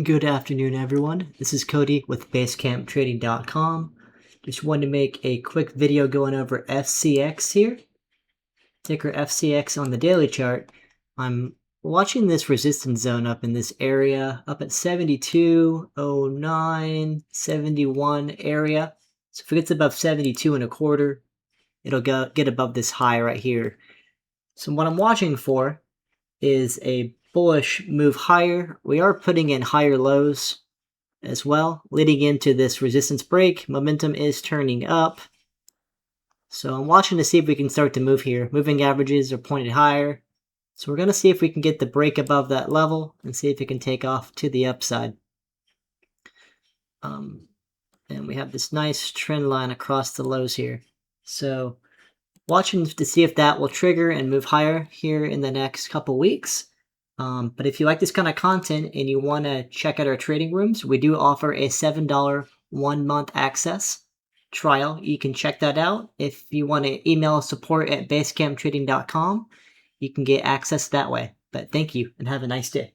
Good afternoon, everyone. This is Cody with BasecampTrading.com. Just wanted to make a quick video going over FCX here. Ticker FCX on the daily chart. I'm watching this resistance zone up in this area, up at 72.09, 71 area. So if it gets above 72.25, it'll get above this high right here. So what I'm watching for is a bullish move higher. We are putting in higher lows as well, leading into this resistance break. Momentum is turning up. So I'm watching to see if we can start to move here. Moving averages are pointed higher. So we're going to see if we can get the break above that level and see if it can take off to the upside. And we have this nice trend line across the lows here. So watching to see if that will trigger and move higher here in the next couple weeks. But if you like this kind of content and you want to check out our trading rooms, we do offer a $7 1-month access trial. You can check that out. If you want to email support@basecamptrading.com, you can get access that way. But thank you and have a nice day.